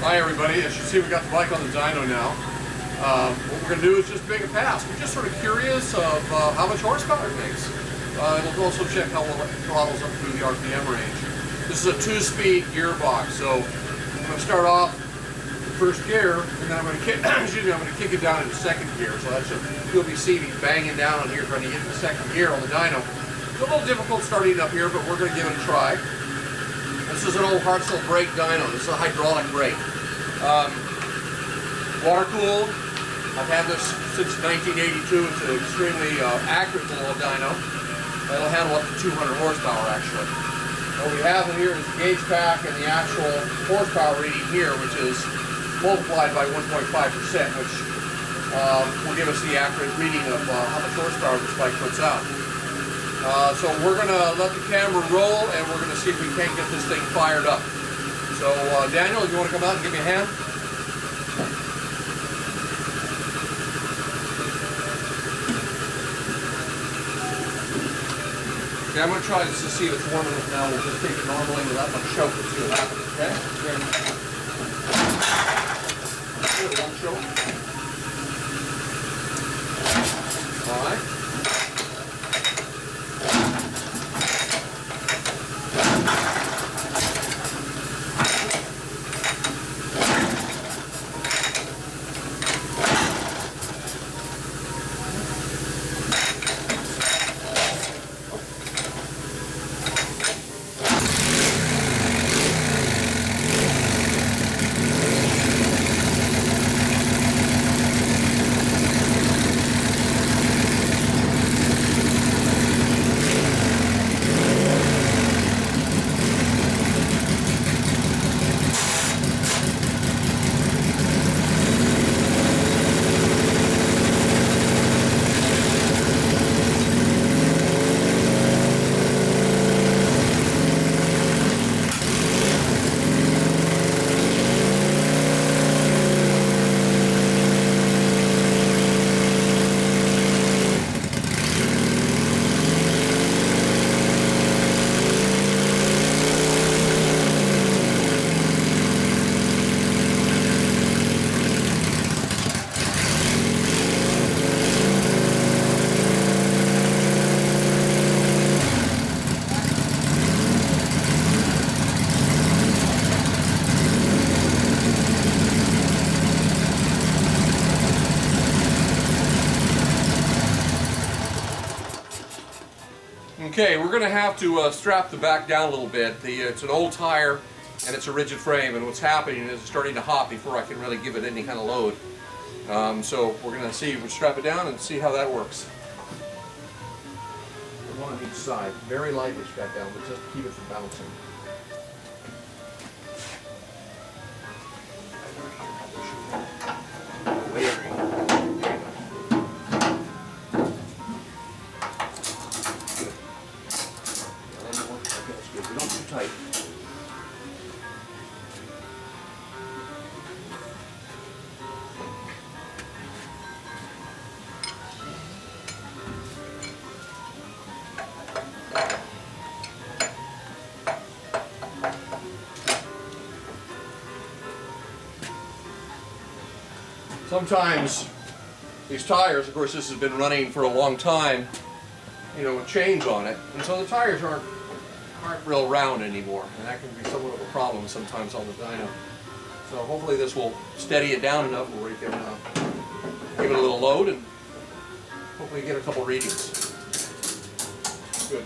Hi everybody, as you see we got the bike on the dyno now. What we're going to do is just make a pass. We're just sort of curious of how much horsepower it makes. It'll also check how well it throttles up through the RPM range. This is a 2-speed gearbox, so I'm going to start off the first gear, and then I'm going to kick, I'm going to kick it down into second gear. So that's just, you'll see me banging down on here trying to get into second gear on the dyno. It's a little difficult starting up here, but we're going to give it a try. This is an old Harley brake dyno. This is a hydraulic brake. Water cooled. I've had this since 1982. It's an extremely accurate little dyno. It'll handle up to 200 horsepower actually. What we have in here is the gauge pack and the actual horsepower reading here, which is multiplied by 1.5%, which will give us the accurate reading of how much horsepower this bike puts out. So we're going to let the camera roll and we're going to see if we can't get this thing fired up. So Daniel, if you want to come out and give me a hand? Okay, I'm going to try this to see if it's warm enough now. We'll just take it normally without much choke and see what happens, okay? Good, one choke. Alright. Okay, we're going to have to strap the back down a little bit. It's an old tire and it's a rigid frame, and what's happening is it's starting to hop before I can really give it any kind of load. So we're going to see, we'll strap it down and see how that works. One on each side. Very lightly strap down, but just to keep it from bouncing. Tight. Sometimes these tires, of course this has been running for a long time, you know, with chains on it, and so the tires aren't real round anymore, and that can be somewhat of a problem sometimes on the dyno. So hopefully this will steady it down enough where we can give it a little load and hopefully get a couple readings. Good.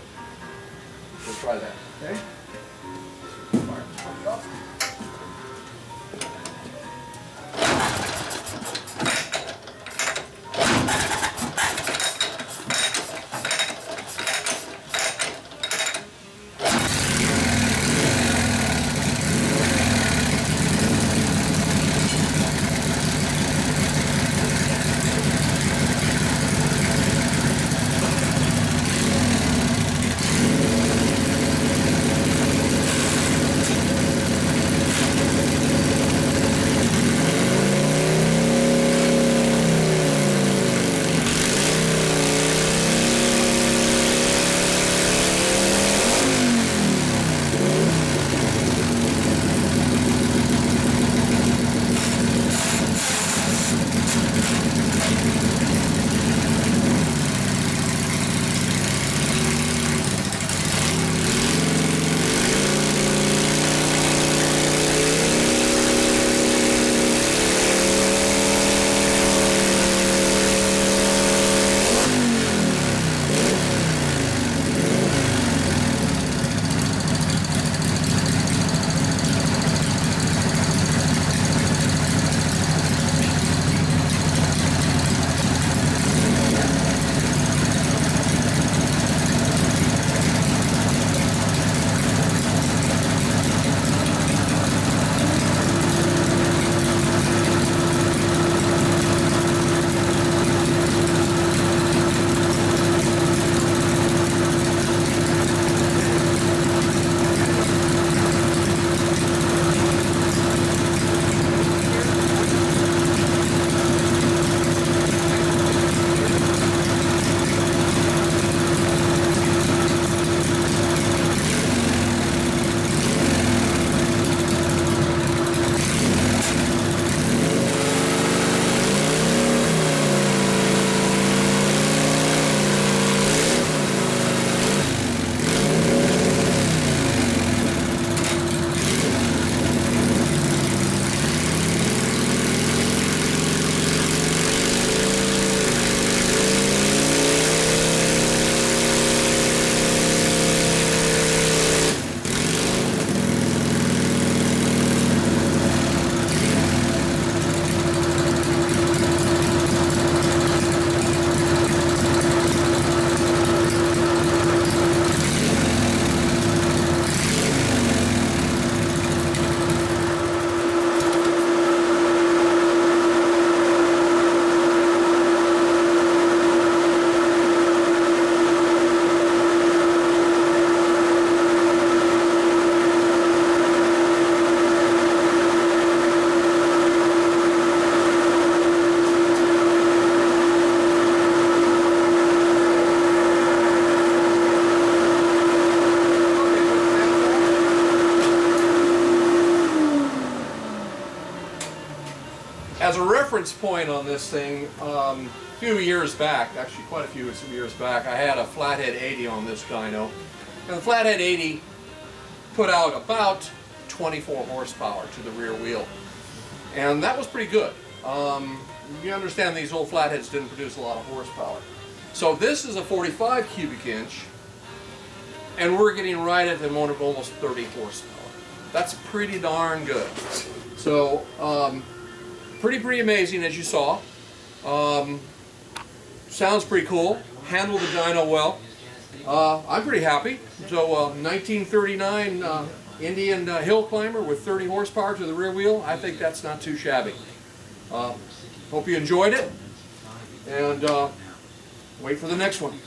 We'll try that. Okay. Fire this puppy off. As a reference point on this thing, a few years back, actually quite a few years back, I had a Flathead 80 on this dyno. And the Flathead 80 put out about 24 horsepower to the rear wheel. And that was pretty good. You understand these old flatheads didn't produce a lot of horsepower. So this is a 45 cubic inch, and we're getting right at the moment of almost 30 horsepower. That's pretty darn good. So, pretty amazing, as you saw. Sounds pretty cool. Handled the dyno well. I'm pretty happy. So, 1939 Indian hill climber with 30 horsepower to the rear wheel. I think that's not too shabby. Hope you enjoyed it, and wait for the next one.